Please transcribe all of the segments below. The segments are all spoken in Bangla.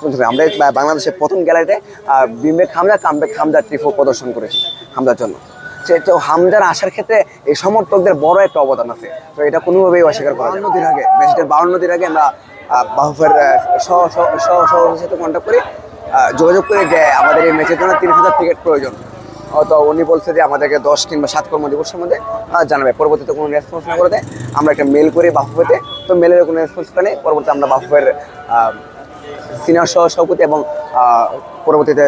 আমরা বাংলাদেশের প্রথম গ্যালারিতে বিমবেক হামজা কামব্যাক হামজা ট্রিফো প্রদর্শন করেছি হামজার জন্য। সে তো হামজার আসার ক্ষেত্রে এই সমর্থকদের বড় একটা অবদান আছে, তো এটা কোনোভাবেই অস্বীকার করা যায় না। 52 দিন আগে ম্যাচের 52 দিন আগে আমরা বাফুফের সভাপতির সাথে কন্ট্যাক্ট করি, যোগাযোগ করে যে আমাদের এই ম্যাচের জন্য 3000 টিকিট প্রয়োজন। তো উনি বলছে যে আমাদেরকে 10 কিংবা 7 কর্মদিবসের মধ্যে জানাবে। পরবর্তীতে কোনো রেসপন্স না করে দেয়, আমরা একটা মেল করি বাফুফেতে, তো মেলের কোনো রেসপন্স করে পরবর্তীতে আমরা বাফুফের সিনিয়র সভাপতি এবং পরবর্তীতে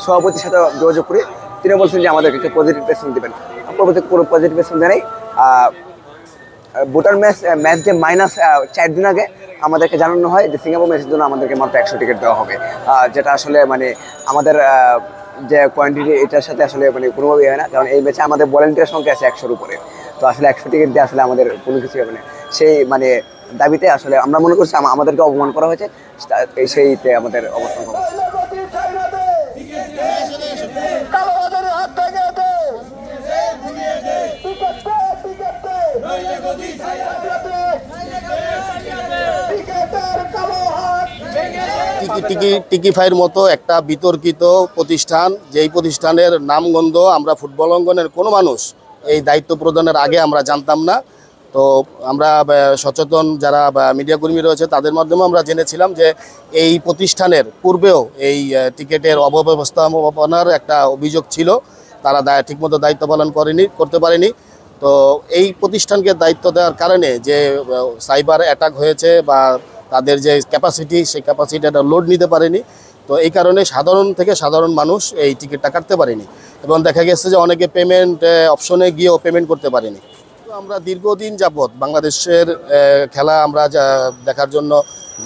সভাপতির সাথে যোগাযোগ করি। তিনি বলছেন যে আমাদেরকে একটা পজিটিভ রেসপন্স দেবেন। পরবর্তীতে কোনো পজিটিভ রেসপন্স দেয় নাই। ভুটান ম্যাচ যে -4 দিন আগে আমাদেরকে জানানো হয় যে সিঙ্গাপুর ম্যাচের জন্য আমাদেরকে মাত্র 100 টিকিট দেওয়া হবে, যেটা আসলে মানে আমাদের যে কোয়ান্টিটি এটার সাথে আসলে মানে কোনোভাবেই হয় না, কারণ এই ম্যাচে আমাদের ভলেন্টিয়ার সংখ্যা আছে 100-র উপরে। তো আসলে 100 টিকিট দিয়ে আসলে আমাদের কোনো কিছু হবে না। সেই মানে দাবিতে আসলে আমরা মনে করছি আমাদেরকে অপমান করা হয়েছে, সেইতে আমাদের অবস্থান করা হয়েছে। টিকিফাইয়ের মতো একটা বিতর্কিত প্রতিষ্ঠান, যেই প্রতিষ্ঠানের নামগন্ধ আমরা ফুটবল অঙ্গনের কোনো মানুষ এই দায়িত্ব প্রদানের আগে আমরা জানতাম না। তো আমরা সচেতন যারা মিডিয়া কর্মী রয়েছে তাদের মাধ্যমে আমরা জেনেছিলাম যে এই প্রতিষ্ঠানের পূর্বেও এই টিকিটের অব্যবস্থাপনার একটা অভিযোগ ছিল, তারা ঠিকমতো দায়িত্ব পালন করতে পারেনি। তো এই প্রতিষ্ঠানকে দায়িত্ব দেওয়ার কারণে যে সাইবার অ্যাটাক হয়েছে বা তাদের যে ক্যাপাসিটি, সেই ক্যাপাসিটিটা লোড নিতে পারেনি। তো এই কারণে সাধারণ মানুষ এই টিকিটটা কাটতে পারেনি, এবং দেখা গেছে যে অনেকে পেমেন্ট অপশনে গিয়েও পেমেন্ট করতে পারেনি। তো আমরা দীর্ঘদিন যাবৎ বাংলাদেশের খেলা আমরা দেখার জন্য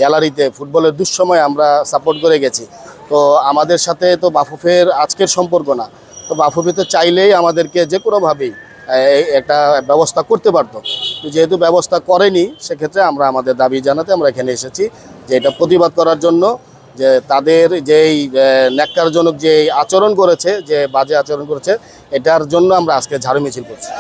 গ্যালারিতে ফুটবলের দুঃসময় আমরা সাপোর্ট করে গেছি। তো আমাদের সাথে তো বাফুফের আজকের সম্পর্ক না, তো বাফুফে তো চাইলেই আমাদেরকে যে কোনোভাবেই একটা ব্যবস্থা করতে পারতো, যেহেতু ব্যবস্থা করেনি সেক্ষেত্রে আমরা আমাদের দাবি জানাতে আমরা এখানে এসেছি, যে এটা প্রতিবাদ করার জন্য, যে তাদের যেই ন্যাক্কারজনক যে আচরণ করেছে, যে বাজে আচরণ করেছে, এটার জন্য আমরা আজকে ঝাড়ু মিছিল করছি।